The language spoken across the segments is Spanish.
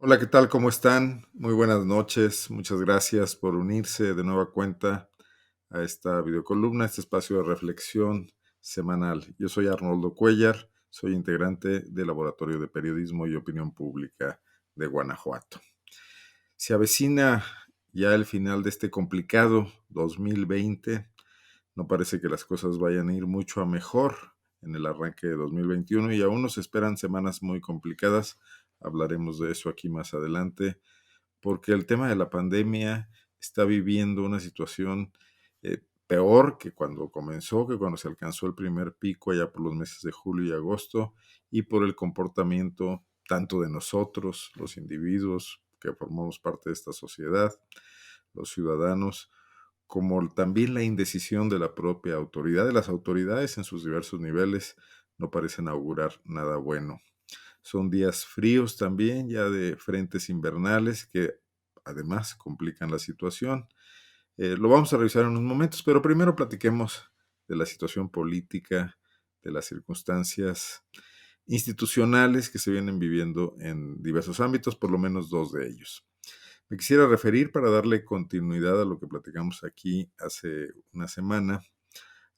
Hola, ¿qué tal? ¿Cómo están? Muy buenas noches. Muchas gracias por unirse de nueva cuenta a esta videocolumna, este espacio de reflexión semanal. Yo soy Arnoldo Cuellar, soy integrante del Laboratorio de Periodismo y Opinión Pública de Guanajuato. Se avecina ya el final de este complicado 2020. No parece que las cosas vayan a ir mucho a mejor en el arranque de 2021 y aún nos esperan semanas muy complicadas. Hablaremos de eso aquí más adelante, porque el tema de la pandemia está viviendo una situación peor que cuando comenzó, que cuando se alcanzó el primer pico allá por los meses de julio y agosto, y por el comportamiento tanto de nosotros, los individuos que formamos parte de esta sociedad, los ciudadanos, como también la indecisión de la propia autoridad, de las autoridades en sus diversos niveles, no parecen augurar nada bueno. Son días fríos también, ya de frentes invernales que además complican la situación. Lo vamos a revisar en unos momentos, pero primero platiquemos de la situación política, de las circunstancias institucionales que se vienen viviendo en diversos ámbitos, por lo menos dos de ellos. Me quisiera referir, para darle continuidad a lo que platicamos aquí hace una semana,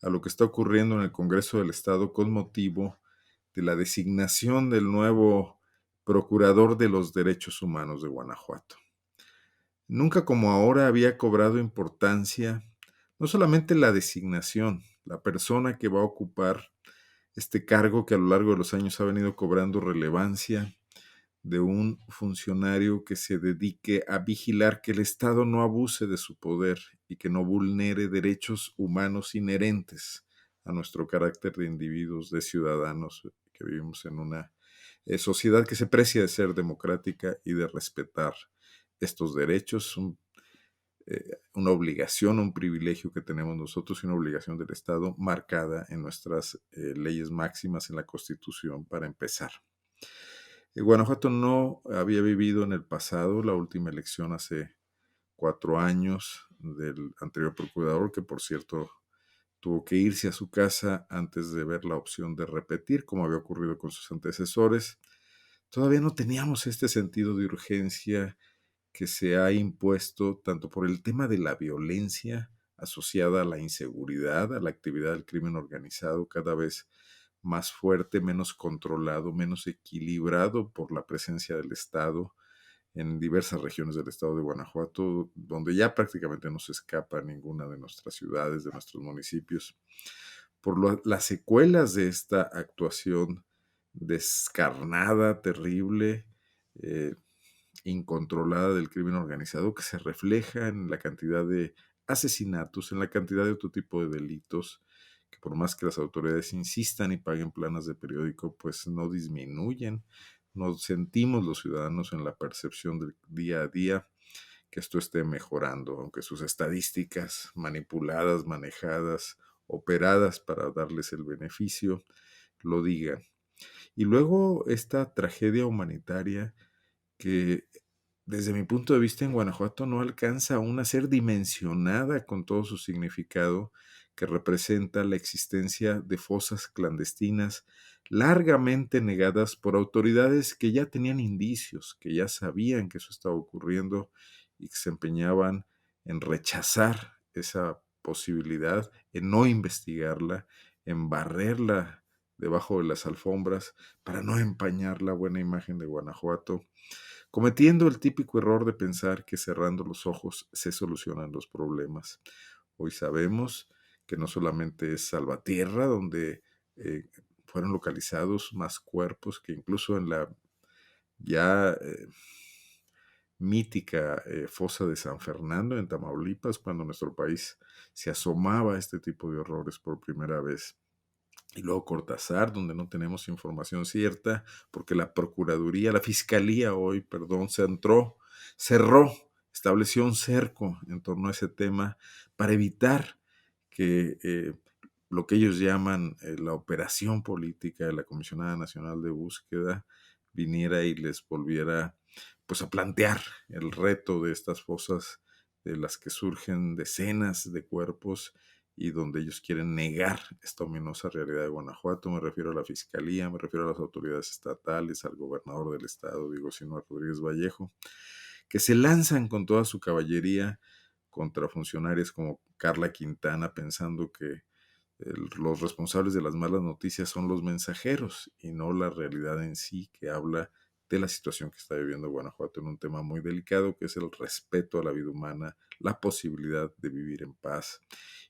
a lo que está ocurriendo en el Congreso del Estado con motivo de la designación del nuevo Procurador de los Derechos Humanos de Guanajuato. Nunca como ahora había cobrado importancia no solamente la designación, la persona que va a ocupar este cargo que a lo largo de los años ha venido cobrando relevancia, de un funcionario que se dedique a vigilar que el Estado no abuse de su poder y que no vulnere derechos humanos inherentes a nuestro carácter de individuos, de ciudadanos, que vivimos en una sociedad que se precia de ser democrática y de respetar estos derechos, una obligación, un privilegio que tenemos nosotros y una obligación del Estado marcada en nuestras leyes máximas en la Constitución para empezar. Guanajuato no había vivido en el pasado la última elección hace 4 años del anterior procurador, que por cierto tuvo que irse a su casa antes de ver la opción de repetir, como había ocurrido con sus antecesores. Todavía no teníamos este sentido de urgencia que se ha impuesto tanto por el tema de la violencia asociada a la inseguridad, a la actividad del crimen organizado, cada vez más fuerte, menos controlado, menos equilibrado por la presencia del Estado en diversas regiones del estado de Guanajuato, donde ya prácticamente no se escapa ninguna de nuestras ciudades, de nuestros municipios, por las secuelas de esta actuación descarnada, terrible, eh, incontrolada del crimen organizado, que se refleja en la cantidad de asesinatos, en la cantidad de otro tipo de delitos, que por más que las autoridades insistan y paguen planas de periódico, pues no disminuyen. Nos sentimos los ciudadanos en la percepción del día a día que esto esté mejorando, aunque sus estadísticas manipuladas, manejadas, operadas para darles el beneficio, lo digan. Y luego esta tragedia humanitaria que desde mi punto de vista en Guanajuato no alcanza aún a ser dimensionada con todo su significado, que representa la existencia de fosas clandestinas largamente negadas por autoridades que ya tenían indicios, que ya sabían que eso estaba ocurriendo y que se empeñaban en rechazar esa posibilidad, en no investigarla, en barrerla debajo de las alfombras para no empañar la buena imagen de Guanajuato, cometiendo el típico error de pensar que cerrando los ojos se solucionan los problemas. Hoy sabemos que no solamente es Salvatierra, donde fueron localizados más cuerpos, que incluso en la ya mítica fosa de San Fernando, en Tamaulipas, cuando nuestro país se asomaba a este tipo de horrores por primera vez. Y luego Cortázar, donde no tenemos información cierta, porque la Procuraduría, la Fiscalía hoy, perdón, cerró, estableció un cerco en torno a ese tema para evitar que lo que ellos llaman la operación política de la Comisionada Nacional de Búsqueda viniera y les volviera pues a plantear el reto de estas fosas de las que surgen decenas de cuerpos y donde ellos quieren negar esta ominosa realidad de Guanajuato. Me refiero a la Fiscalía, me refiero a las autoridades estatales, al gobernador del estado, Diego Sinue Rodríguez Vallejo, que se lanzan con toda su caballería contra funcionarios como Carla Quintana, pensando que los responsables de las malas noticias son los mensajeros y no la realidad en sí, que habla de la situación que está viviendo Guanajuato en un tema muy delicado, que es el respeto a la vida humana, la posibilidad de vivir en paz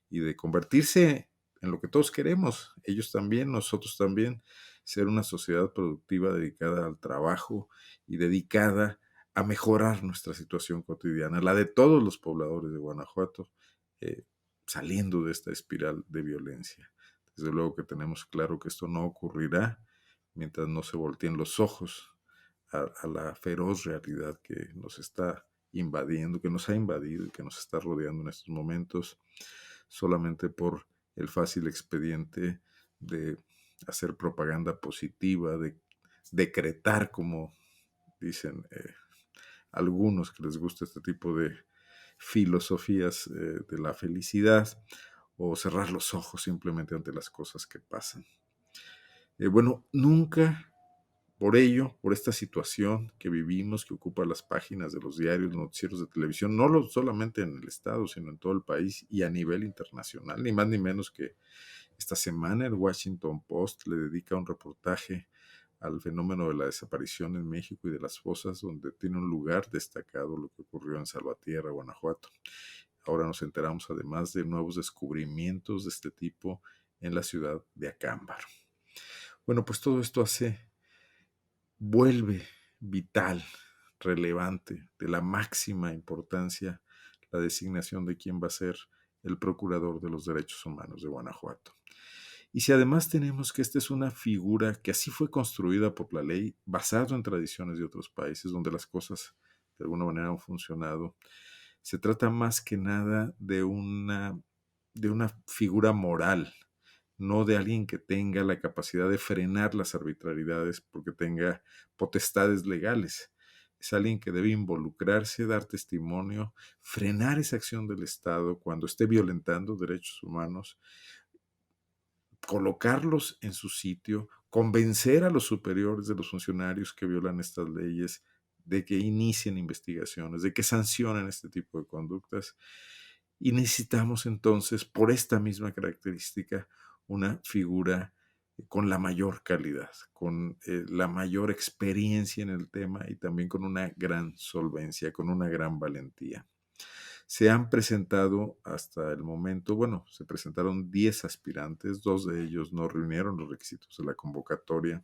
y de convertirse en lo que todos queremos, ellos también, nosotros también, ser una sociedad productiva dedicada al trabajo y dedicada a mejorar nuestra situación cotidiana, la de todos los pobladores de Guanajuato, eh, saliendo de esta espiral de violencia. Desde luego que tenemos claro que esto no ocurrirá mientras no se volteen los ojos a la feroz realidad que nos está invadiendo, que nos ha invadido y que nos está rodeando en estos momentos, solamente por el fácil expediente de hacer propaganda positiva, de decretar, como dicen algunos que les gusta este tipo de filosofías de la felicidad, o cerrar los ojos simplemente ante las cosas que pasan. Bueno, nunca por ello, por esta situación que vivimos, que ocupa las páginas de los diarios, los noticieros de televisión, solamente en el estado, sino en todo el país y a nivel internacional, ni más ni menos que esta semana el Washington Post le dedica un reportaje al fenómeno de la desaparición en México y de las fosas, donde tiene un lugar destacado lo que ocurrió en Salvatierra, Guanajuato. Ahora nos enteramos además de nuevos descubrimientos de este tipo en la ciudad de Acámbaro. Bueno, pues todo esto vuelve vital, relevante, de la máxima importancia, la designación de quién va a ser el procurador de los derechos humanos de Guanajuato. Y si además tenemos que esta es una figura que así fue construida por la ley, basado en tradiciones de otros países donde las cosas de alguna manera han funcionado, se trata más que nada de una figura moral, no de alguien que tenga la capacidad de frenar las arbitrariedades porque tenga potestades legales. Es alguien que debe involucrarse, dar testimonio, frenar esa acción del Estado cuando esté violentando derechos humanos, colocarlos en su sitio, convencer a los superiores de los funcionarios que violan estas leyes de que inicien investigaciones, de que sancionen este tipo de conductas. Y necesitamos entonces, por esta misma característica, una figura con la mayor calidad, con la mayor experiencia en el tema y también con una gran solvencia, con una gran valentía. Se han presentado hasta el momento, bueno, se presentaron 10 aspirantes, 2 de ellos no reunieron los requisitos de la convocatoria.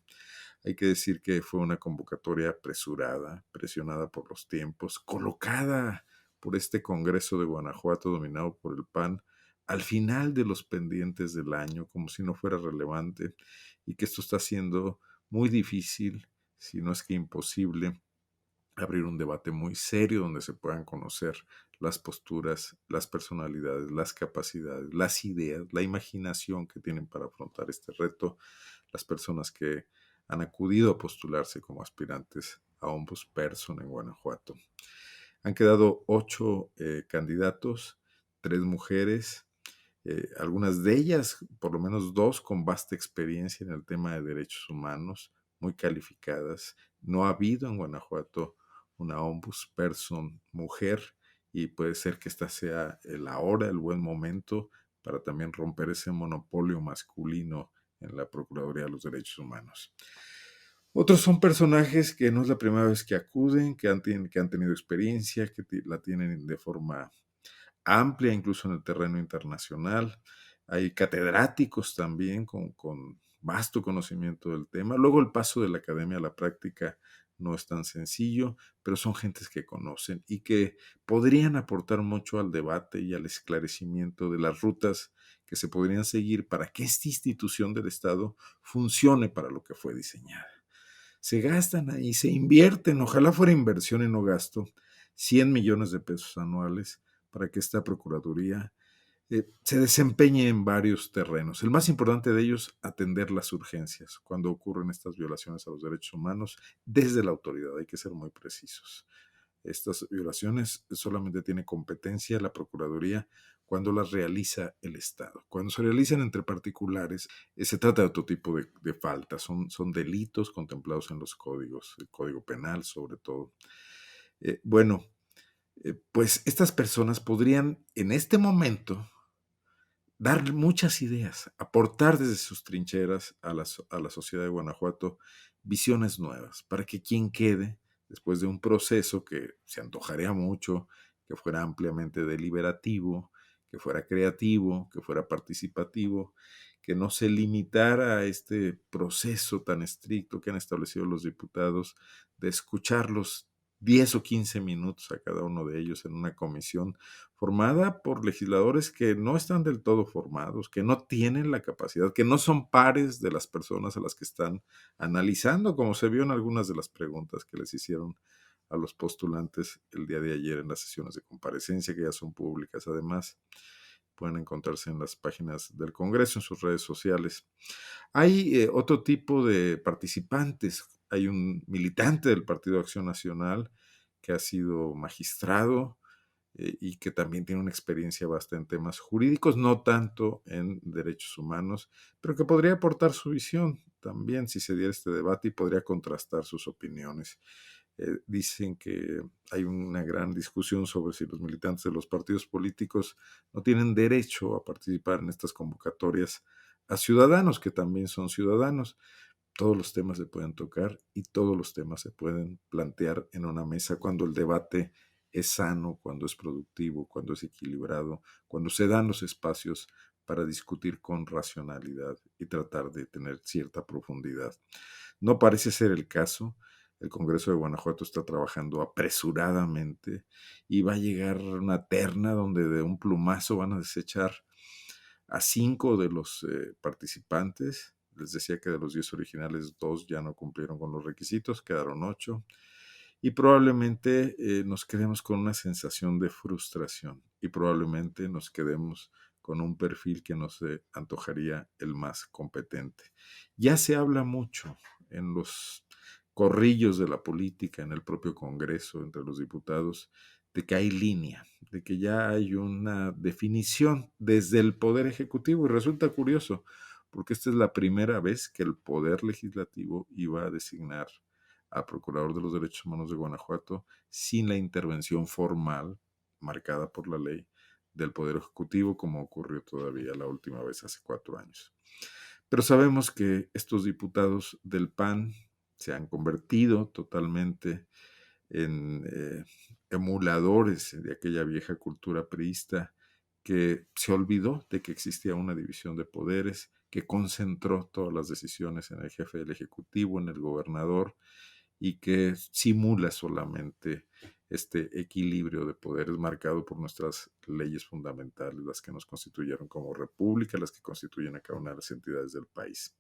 Hay que decir que fue una convocatoria apresurada, presionada por los tiempos, colocada por este Congreso de Guanajuato dominado por el PAN al final de los pendientes del año, como si no fuera relevante, y que esto está siendo muy difícil, si no es que imposible, abrir un debate muy serio donde se puedan conocer las posturas, las personalidades, las capacidades, las ideas, la imaginación que tienen para afrontar este reto las personas que han acudido a postularse como aspirantes a ombudsperson en Guanajuato. Han quedado 8 candidatos, 3 mujeres, algunas de ellas, por lo menos 2, con vasta experiencia en el tema de derechos humanos, muy calificadas. No ha habido en Guanajuato una ombudsperson mujer y puede ser que esta sea la hora, el buen momento para también romper ese monopolio masculino en la Procuraduría de los Derechos Humanos. Otros son personajes que no es la primera vez que acuden, que han tenido experiencia, que la tienen de forma amplia, incluso en el terreno internacional. Hay catedráticos también con vasto conocimiento del tema. Luego el paso de la academia a la práctica no es tan sencillo, pero son gentes que conocen y que podrían aportar mucho al debate y al esclarecimiento de las rutas que se podrían seguir para que esta institución del Estado funcione para lo que fue diseñada. Se gastan ahí, se invierten, ojalá fuera inversión y no gasto, 100 millones de pesos anuales para que esta Procuraduría se desempeñe en varios terrenos. El más importante de ellos, atender las urgencias cuando ocurren estas violaciones a los derechos humanos desde la autoridad. Hay que ser muy precisos. Estas violaciones solamente tiene competencia la Procuraduría cuando las realiza el Estado. Cuando se realizan entre particulares, se trata de otro tipo de faltas, son delitos contemplados en los códigos, el Código Penal sobre todo. Bueno, pues estas personas podrían en este momento dar muchas ideas, aportar desde sus trincheras a la sociedad de Guanajuato visiones nuevas, para que quien quede, después de un proceso que se antojaría mucho, que fuera ampliamente deliberativo, que fuera creativo, que fuera participativo, que no se limitara a este proceso tan estricto que han establecido los diputados de escucharlos 10 o 15 minutos a cada uno de ellos en una comisión formada por legisladores que no están del todo formados, que no tienen la capacidad, que no son pares de las personas a las que están analizando, como se vio en algunas de las preguntas que les hicieron a los postulantes el día de ayer en las sesiones de comparecencia, que ya son públicas además. Pueden encontrarse en las páginas del Congreso, en sus redes sociales. Hay otro tipo de participantes. Hay un militante del Partido Acción Nacional que ha sido magistrado, y que también tiene una experiencia vasta en temas jurídicos, no tanto en derechos humanos, pero que podría aportar su visión también si se diera este debate y podría contrastar sus opiniones. Dicen que hay una gran discusión sobre si los militantes de los partidos políticos no tienen derecho a participar en estas convocatorias a ciudadanos que también son ciudadanos. Todos los temas se pueden tocar y todos los temas se pueden plantear en una mesa cuando el debate es sano, cuando es productivo, cuando es equilibrado, cuando se dan los espacios para discutir con racionalidad y tratar de tener cierta profundidad. No parece ser el caso. El Congreso de Guanajuato está trabajando apresuradamente y va a llegar una terna donde de un plumazo van a desechar a 5 de los participantes. Les decía que de los 10 originales, 2 ya no cumplieron con los requisitos, quedaron 8. Y probablemente nos quedemos con una sensación de frustración y probablemente nos quedemos con un perfil que nos antojaría el más competente. Ya se habla mucho en los corrillos de la política, en el propio Congreso, entre los diputados, de que hay línea, de que ya hay una definición desde el Poder Ejecutivo. Y resulta curioso, porque esta es la primera vez que el Poder Legislativo iba a designar a Procurador de los Derechos Humanos de Guanajuato sin la intervención formal marcada por la ley del Poder Ejecutivo, como ocurrió todavía la última vez hace 4 años. Pero sabemos que estos diputados del PAN se han convertido totalmente en emuladores de aquella vieja cultura priista que se olvidó de que existía una división de poderes, que concentró todas las decisiones en el jefe del Ejecutivo, en el gobernador, y que simula solamente este equilibrio de poderes marcado por nuestras leyes fundamentales, las que nos constituyeron como república, las que constituyen a cada una de las entidades del país.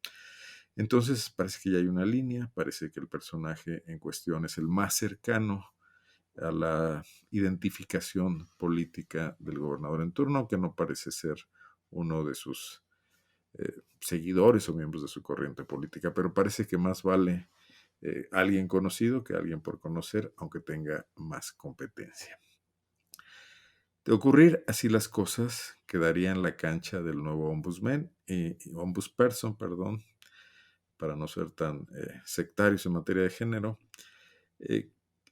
Entonces parece que ya hay una línea, parece que el personaje en cuestión es el más cercano a la identificación política del gobernador en turno, que no parece ser uno de sus seguidores o miembros de su corriente política, pero parece que más vale alguien conocido que alguien por conocer, aunque tenga más competencia. De ocurrir así las cosas, quedaría en la cancha del nuevo ombudsman, ombudsperson, perdón, para no ser tan sectarios en materia de género.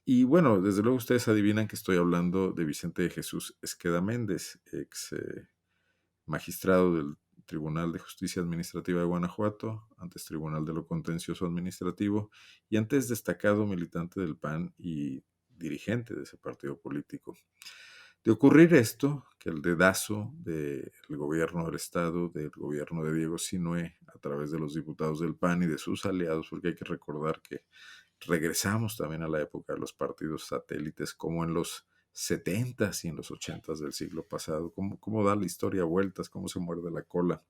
Y bueno, desde luego ustedes adivinan que estoy hablando de Vicente de Jesús Esqueda Méndez, ex magistrado del Tribunal de Justicia Administrativa de Guanajuato, antes Tribunal de lo Contencioso Administrativo y antes destacado militante del PAN y dirigente de ese partido político. De ocurrir esto, que el dedazo del gobierno del Estado, del gobierno de Diego Sinue, a través de los diputados del PAN y de sus aliados, porque hay que recordar que regresamos también a la época de los partidos satélites, como en los 70s y en los 80s del siglo pasado, cómo da la historia vueltas, cómo se muerde la cola.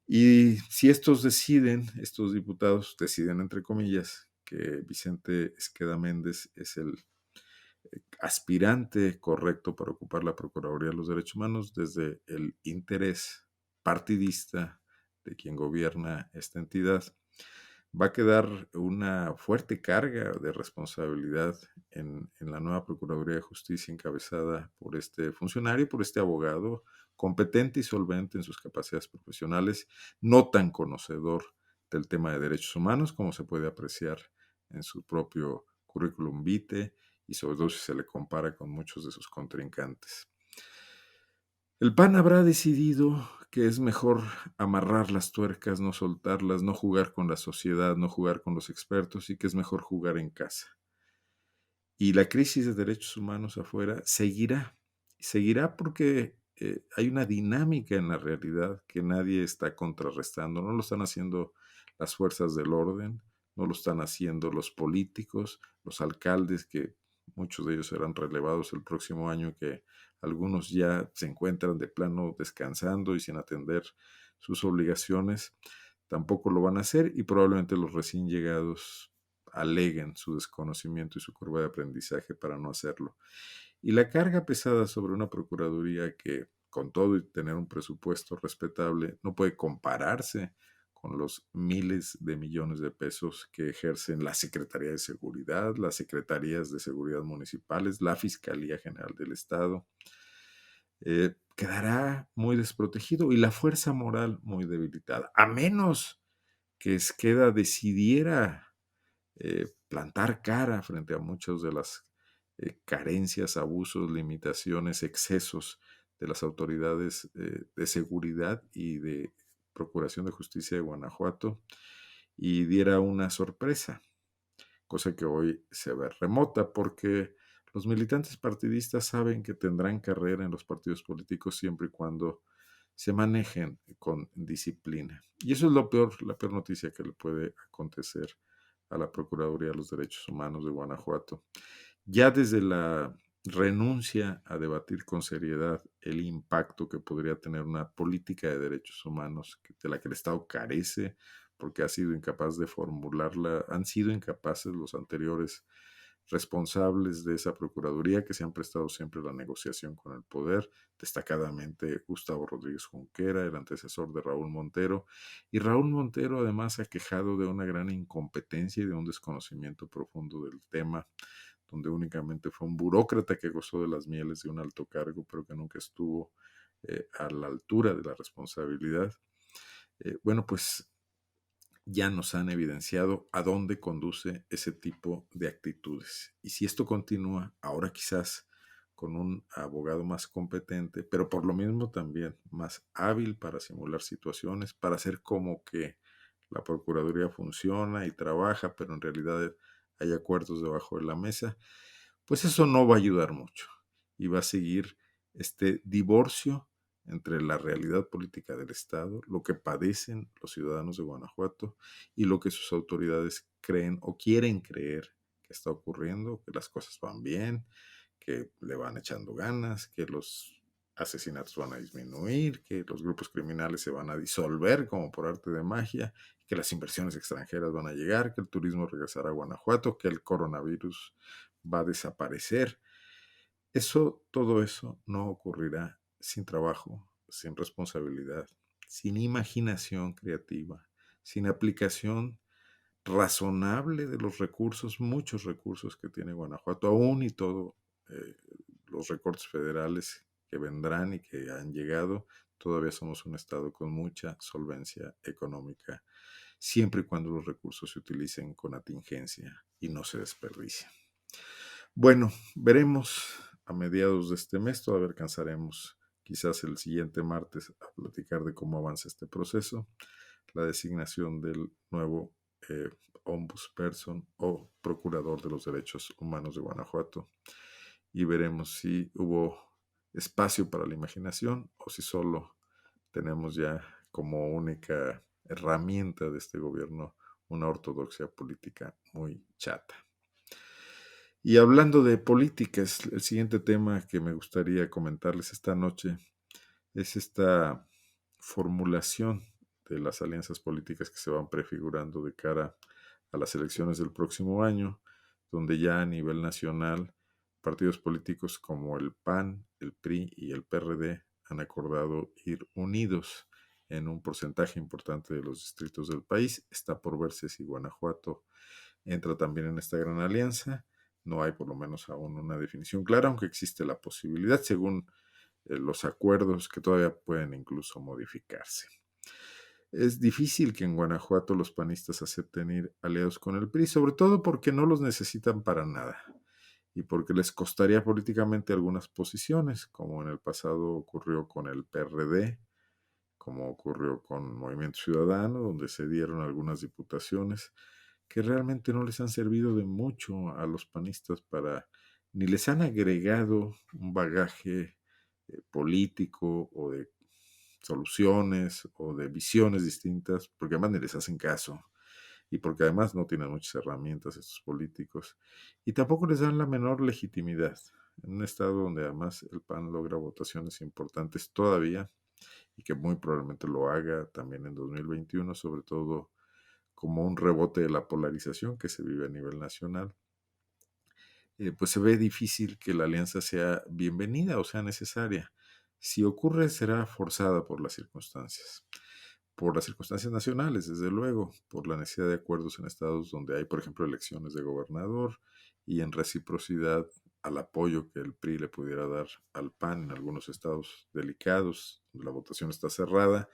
Y si estos diputados deciden, entre comillas, que Vicente Esqueda Méndez es el aspirante correcto para ocupar la Procuraduría de los Derechos Humanos desde el interés partidista de quien gobierna esta entidad, Va a quedar una fuerte carga de responsabilidad en la nueva Procuraduría de Justicia encabezada por este funcionario, por este abogado competente y solvente en sus capacidades profesionales, no tan conocedor del tema de derechos humanos como se puede apreciar en su propio currículum vitae y sobre todo si se le compara con muchos de sus contrincantes. El PAN habrá decidido que es mejor amarrar las tuercas, no soltarlas, no jugar con la sociedad, no jugar con los expertos y que es mejor jugar en casa. Y la crisis de derechos humanos afuera seguirá porque hay una dinámica en la realidad que nadie está contrarrestando. No lo están haciendo las fuerzas del orden, no lo están haciendo los políticos, los alcaldes, que muchos de ellos serán relevados el próximo año, que algunos ya se encuentran de plano descansando y sin atender sus obligaciones. Tampoco lo van a hacer y probablemente los recién llegados aleguen su desconocimiento y su curva de aprendizaje para no hacerlo. Y la carga pesada sobre una procuraduría que, con todo y tener un presupuesto respetable, no puede compararse con los miles de millones de pesos que ejercen la Secretaría de Seguridad, las Secretarías de Seguridad Municipales, la Fiscalía General del Estado, quedará muy desprotegido y la fuerza moral muy debilitada, a menos que Esqueda decidiera plantar cara frente a muchas de las carencias, abusos, limitaciones, excesos de las autoridades de seguridad y de Procuración de Justicia de Guanajuato y diera una sorpresa, cosa que hoy se ve remota porque los militantes partidistas saben que tendrán carrera en los partidos políticos siempre y cuando se manejen con disciplina. Y eso es la peor noticia que le puede acontecer a la Procuraduría de los Derechos Humanos de Guanajuato. Ya desde la renuncia a debatir con seriedad el impacto que podría tener una política de derechos humanos de la que el Estado carece porque ha sido incapaz de formularla, han sido incapaces los anteriores responsables de esa Procuraduría que se han prestado siempre a la negociación con el poder, destacadamente Gustavo Rodríguez Junquera, el antecesor de Raúl Montero, y Raúl Montero además ha quejado de una gran incompetencia y de un desconocimiento profundo del tema, donde únicamente fue un burócrata que gozó de las mieles de un alto cargo, pero que nunca estuvo a la altura de la responsabilidad. Bueno, pues ya nos han evidenciado a dónde conduce ese tipo de actitudes. Y si esto continúa, ahora quizás con un abogado más competente, pero por lo mismo también más hábil para simular situaciones, para hacer como que la Procuraduría funciona y trabaja, pero en realidad hay acuerdos debajo de la mesa, pues eso no va a ayudar mucho y va a seguir este divorcio entre la realidad política del Estado, lo que padecen los ciudadanos de Guanajuato y lo que sus autoridades creen o quieren creer que está ocurriendo, que las cosas van bien, que le van echando ganas, que los asesinatos van a disminuir, que los grupos criminales se van a disolver como por arte de magia, que las inversiones extranjeras van a llegar, que el turismo regresará a Guanajuato, que el coronavirus va a desaparecer. Todo eso no ocurrirá sin trabajo, sin responsabilidad, sin imaginación creativa, sin aplicación razonable de los recursos, muchos recursos que tiene Guanajuato, aún y todo eh, los recortes federales que vendrán y que han llegado, todavía somos un estado con mucha solvencia económica, siempre y cuando los recursos se utilicen con atingencia y no se desperdicien. Bueno, veremos a mediados de este mes, todavía alcanzaremos quizás el siguiente martes a platicar de cómo avanza este proceso, la designación del nuevo eh, ombudsperson o procurador de los derechos humanos de Guanajuato y veremos si hubo espacio para la imaginación o si solo tenemos ya como única herramienta de este gobierno una ortodoxia política muy chata. Y hablando de políticas, el siguiente tema que me gustaría comentarles esta noche es esta formulación de las alianzas políticas que se van prefigurando de cara a las elecciones del próximo año, donde ya a nivel nacional partidos políticos como el PAN, el PRI y el PRD han acordado ir unidos en un porcentaje importante de los distritos del país. Está por verse si Guanajuato entra también en esta gran alianza. No hay por lo menos aún una definición clara, aunque existe la posibilidad según los acuerdos que todavía pueden incluso modificarse. Es difícil que en Guanajuato los panistas acepten ir aliados con el PRI, sobre todo porque no los necesitan para nada y porque les costaría políticamente algunas posiciones, como en el pasado ocurrió con el PRD, como ocurrió con Movimiento Ciudadano, donde se dieron algunas diputaciones que realmente no les han servido de mucho a los panistas para, ni les han agregado un bagaje político o de soluciones o de visiones distintas, porque además ni les hacen caso y porque además no tienen muchas herramientas estos políticos y tampoco les dan la menor legitimidad. En un estado donde además el PAN logra votaciones importantes todavía y que muy probablemente lo haga también en 2021, sobre todo como un rebote de la polarización que se vive a nivel nacional, pues se ve difícil que la alianza sea bienvenida o sea necesaria. Si ocurre, será forzada por las circunstancias nacionales, desde luego, por la necesidad de acuerdos en estados donde hay, por ejemplo, elecciones de gobernador y en reciprocidad al apoyo que el PRI le pudiera dar al PAN en algunos estados delicados, donde la votación está cerrada,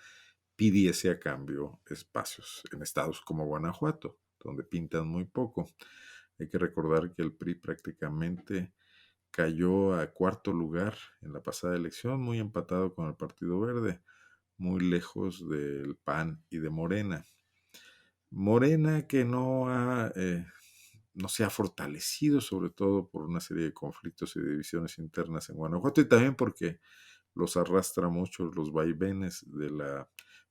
pidiese a cambio espacios en estados como Guanajuato, donde pintan muy poco. Hay que recordar que el PRI prácticamente cayó a cuarto lugar en la pasada elección, muy empatado con el Partido Verde, muy lejos del PAN y de Morena. Morena que no se ha fortalecido, sobre todo por una serie de conflictos y divisiones internas en Guanajuato, y también porque los arrastra mucho los vaivenes de la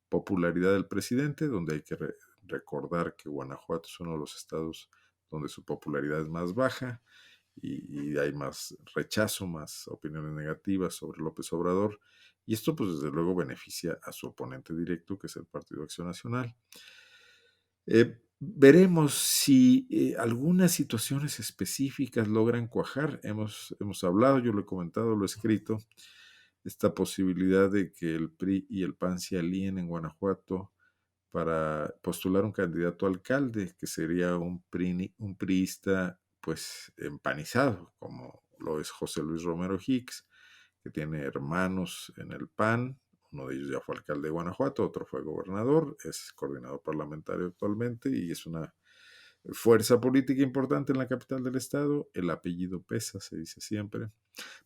popularidad del presidente, donde hay que recordar que Guanajuato es uno de los estados donde su popularidad es más baja y hay más rechazo, más opiniones negativas sobre López Obrador. Y esto, pues, desde luego beneficia a su oponente directo, que es el Partido Acción Nacional. Veremos si algunas situaciones específicas logran cuajar. Hemos hablado, yo lo he comentado, lo he escrito, esta posibilidad de que el PRI y el PAN se alíen en Guanajuato para postular un candidato a alcalde, que sería un priista pues empanizado, como lo es José Luis Romero Hicks, que tiene hermanos en el PAN. Uno de ellos ya fue alcalde de Guanajuato, otro fue gobernador, es coordinador parlamentario actualmente y es una fuerza política importante en la capital del estado. El apellido pesa, se dice siempre.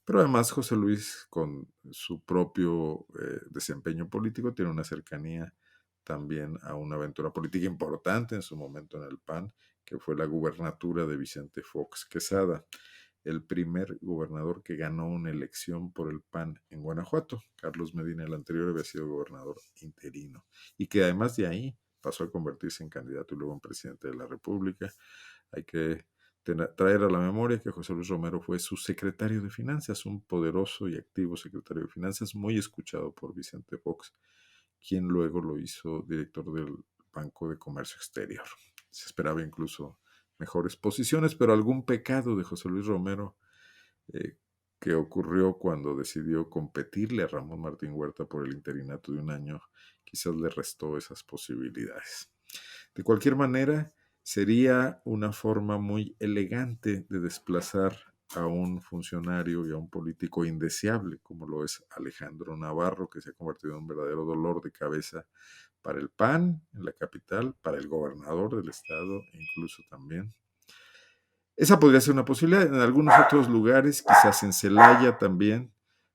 Pero además José Luis, con su propio desempeño político, tiene una cercanía también a una aventura política importante en su momento en el PAN, que fue la gubernatura de Vicente Fox Quesada, el primer gobernador que ganó una elección por el PAN en Guanajuato. Carlos Medina, el anterior, había sido gobernador interino y que además de ahí pasó a convertirse en candidato y luego en presidente de la República. Hay que traer a la memoria que José Luis Romero fue su secretario de Finanzas, un poderoso y activo secretario de Finanzas, muy escuchado por Vicente Fox, quien luego lo hizo director del Banco de Comercio Exterior. Se esperaba incluso mejores posiciones, pero algún pecado de José Luis Romero eh, que ocurrió cuando decidió competirle a Ramón Martín Huerta por el interinato de un año, quizás le restó esas posibilidades. De cualquier manera, sería una forma muy elegante de desplazar a un funcionario y a un político indeseable, como lo es Alejandro Navarro, que se ha convertido en un verdadero dolor de cabeza para el PAN en la capital, para el gobernador del estado, incluso también. Esa podría ser una posibilidad. En algunos otros lugares, quizás en Celaya también,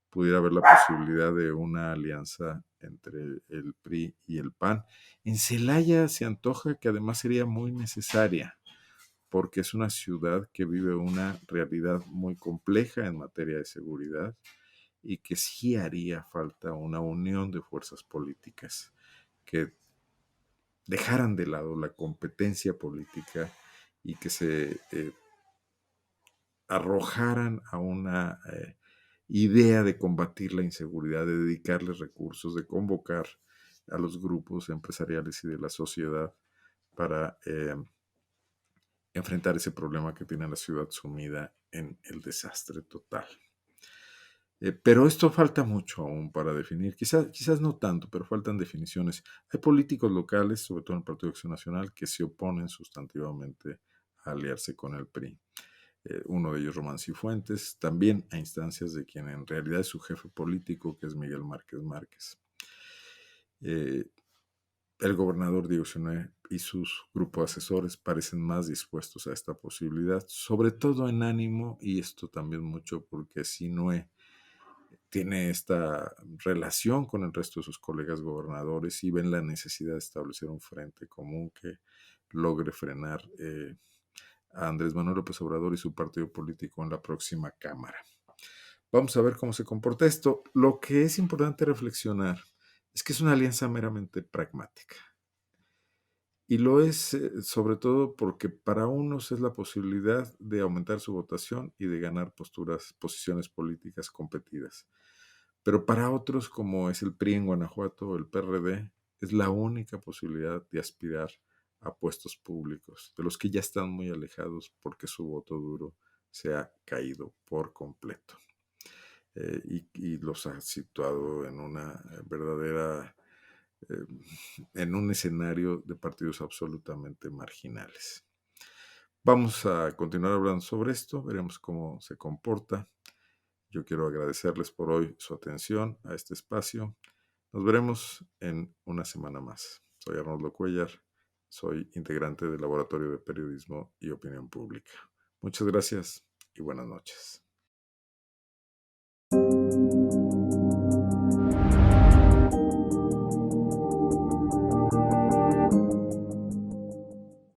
pudiera haber la posibilidad de una alianza entre el PRI y el PAN. En Celaya se antoja que además sería muy necesaria, porque es una ciudad que vive una realidad muy compleja en materia de seguridad y que sí haría falta una unión de fuerzas políticas que dejaran de lado la competencia política y que se arrojaran a una idea de combatir la inseguridad, de dedicarles recursos, de convocar a los grupos empresariales y de la sociedad para enfrentar ese problema que tiene la ciudad sumida en el desastre total. Pero esto falta mucho aún para definir, quizás no tanto, pero faltan definiciones. Hay políticos locales, sobre todo en el Partido de Acción Nacional, que se oponen sustantivamente a aliarse con el PRI. Uno de ellos, Román Cifuentes, también a instancias de quien en realidad es su jefe político, que es Miguel Márquez Márquez. Eh, el gobernador Diego Sinue y sus grupos de asesores parecen más dispuestos a esta posibilidad, sobre todo en ánimo, y esto también mucho porque Sinue tiene esta relación con el resto de sus colegas gobernadores y ven la necesidad de establecer un frente común que logre frenar a Andrés Manuel López Obrador y su partido político en la próxima Cámara. Vamos a ver cómo se comporta esto. Lo que es importante reflexionar es que es una alianza meramente pragmática. Y lo es sobre todo porque para unos es la posibilidad de aumentar su votación y de ganar posiciones políticas competidas. Pero para otros, como es el PRI en Guanajuato o el PRD, es la única posibilidad de aspirar a puestos públicos, de los que ya están muy alejados porque su voto duro se ha caído por completo. Y los ha situado en una verdadera, eh, en un escenario de partidos absolutamente marginales. Vamos a continuar hablando sobre esto, veremos cómo se comporta. Yo quiero agradecerles por hoy su atención a este espacio. Nos veremos en una semana más. Soy Arnoldo Cuellar, soy integrante del Laboratorio de Periodismo y Opinión Pública. Muchas gracias y buenas noches.